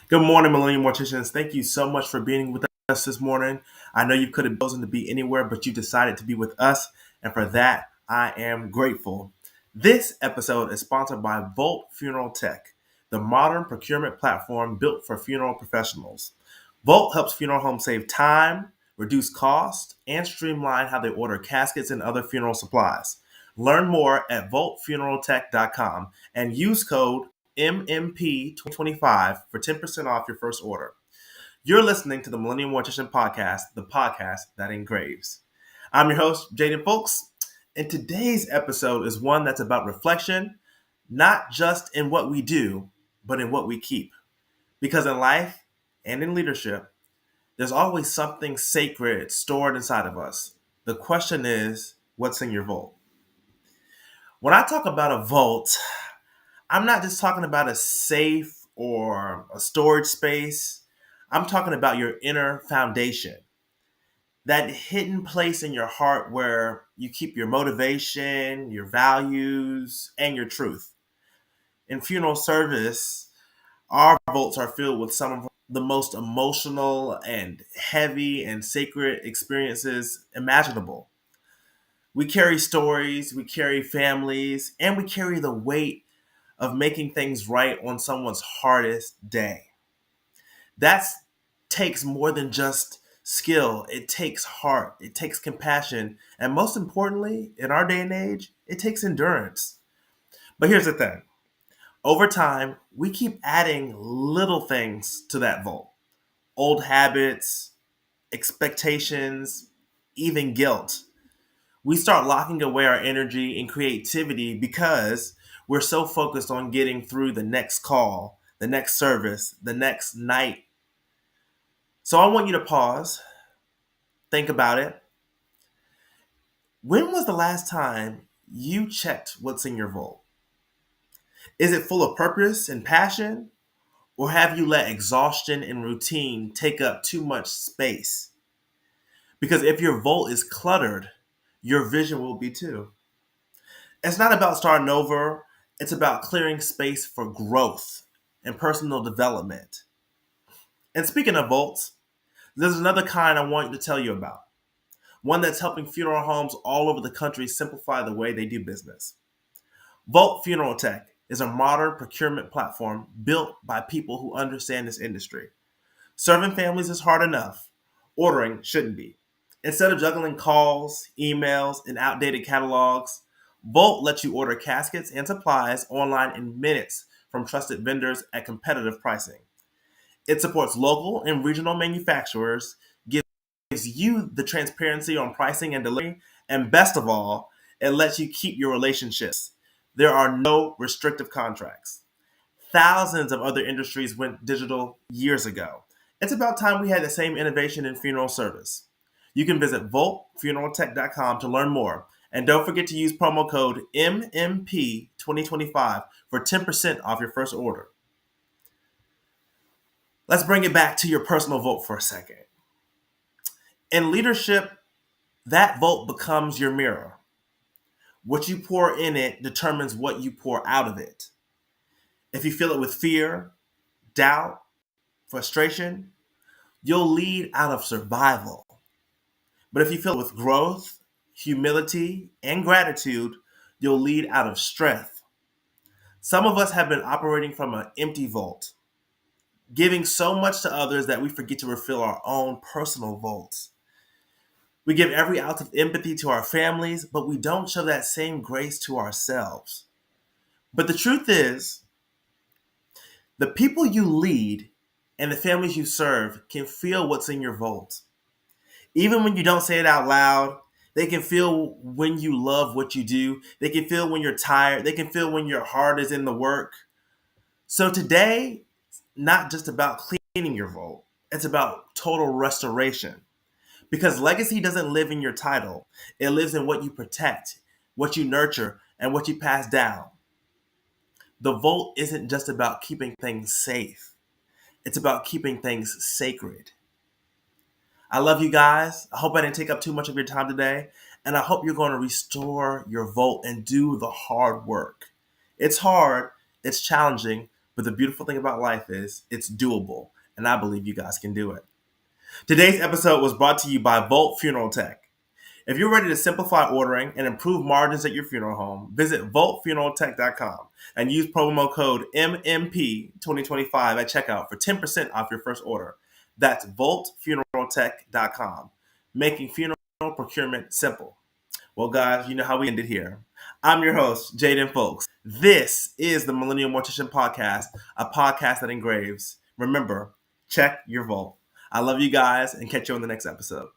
Good morning, Millennial Morticians. Thank you so much for being with us this morning. I know you could have chosen to be anywhere, but you decided to be with us, and for that, I am grateful. This episode is sponsored by Volt Funeral Tech, the modern procurement platform built for funeral professionals. Volt helps funeral homes save time, reduce cost, and streamline how they order caskets and other funeral supplies. Learn more at voltfuneraltech.com and use code MMP2025 for 10% off your first order. You're listening to the Millennial Mortician Podcast, the podcast that engraves. I'm your host, Jaden Fowlkes, and today's episode is one that's about reflection, not just in what we do, but in what we keep. Because in life and in leadership, there's always something sacred stored inside of us. The question is, what's in your vault? When I talk about a vault, I'm not just talking about a safe or a storage space. I'm talking about your inner foundation, that hidden place in your heart where you keep your motivation, your values, and your truth. In funeral service, our vaults are filled with some of the most emotional and heavy and sacred experiences imaginable. We carry stories, we carry families, and we carry the weight of making things right on someone's hardest day. That takes more than just skill. It takes heart, it takes compassion, and most importantly, in our day and age, it takes endurance. But here's the thing. Over time, we keep adding little things to that vault. Old habits, expectations, even guilt. We start locking away our energy and creativity because we're so focused on getting through the next call, the next service, the next night. So I want you to pause, think about it. When was the last time you checked what's in your vault? Is it full of purpose and passion? Or have you let exhaustion and routine take up too much space? Because if your vault is cluttered, your vision will be too. It's not about starting over, it's about clearing space for growth and personal development. And speaking of vaults, there's another kind I want to tell you about. One that's helping funeral homes all over the country simplify the way they do business. Volt Funeral Tech is a modern procurement platform built by people who understand this industry. Serving families is hard enough. Ordering shouldn't be. Instead of juggling calls, emails, and outdated catalogs, Volt lets you order caskets and supplies online in minutes from trusted vendors at competitive pricing. It supports local and regional manufacturers, gives you the transparency on pricing and delivery, and best of all, it lets you keep your relationships. There are no restrictive contracts. Thousands of other industries went digital years ago. It's about time we had the same innovation in funeral service. You can visit voltfuneraltech.com to learn more. And don't forget to use promo code MMP2025 for 10% off your first order. Let's bring it back to your personal vote for a second. In leadership, that vote becomes your mirror. What you pour in it determines what you pour out of it. If you fill it with fear, doubt, frustration, you'll lead out of survival. But if you fill it with growth, humility, and gratitude, you'll lead out of strength. Some of us have been operating from an empty vault, giving so much to others that we forget to refill our own personal vaults. We give every ounce of empathy to our families, but we don't show that same grace to ourselves. But the truth is, the people you lead and the families you serve can feel what's in your vault. Even when you don't say it out loud, they can feel when you love what you do. They can feel when you're tired. They can feel when your heart is in the work. So today, not just about cleaning your vault, it's about total restoration. Because legacy doesn't live in your title. It lives in what you protect, what you nurture, and what you pass down. The vault isn't just about keeping things safe. It's about keeping things sacred. I love you guys. I hope I didn't take up too much of your time today. And I hope you're going to restore your vault and do the hard work. It's hard, it's challenging, But the beautiful thing about life is it's doable, and I believe you guys can do it. Today's episode was brought to you by Volt Funeral Tech. If you're ready to simplify ordering and improve margins at your funeral home, visit voltfuneraltech.com and use promo code MMP2025 at checkout for 10% off your first order. That's voltfuneraltech.com, making funeral procurement simple. Well, guys, you know how we ended here. I'm your host, Jaden Fowlkes. This is the Millennial Mortician Podcast, a podcast that engraves. Remember, check your vault. I love you guys and catch you on the next episode.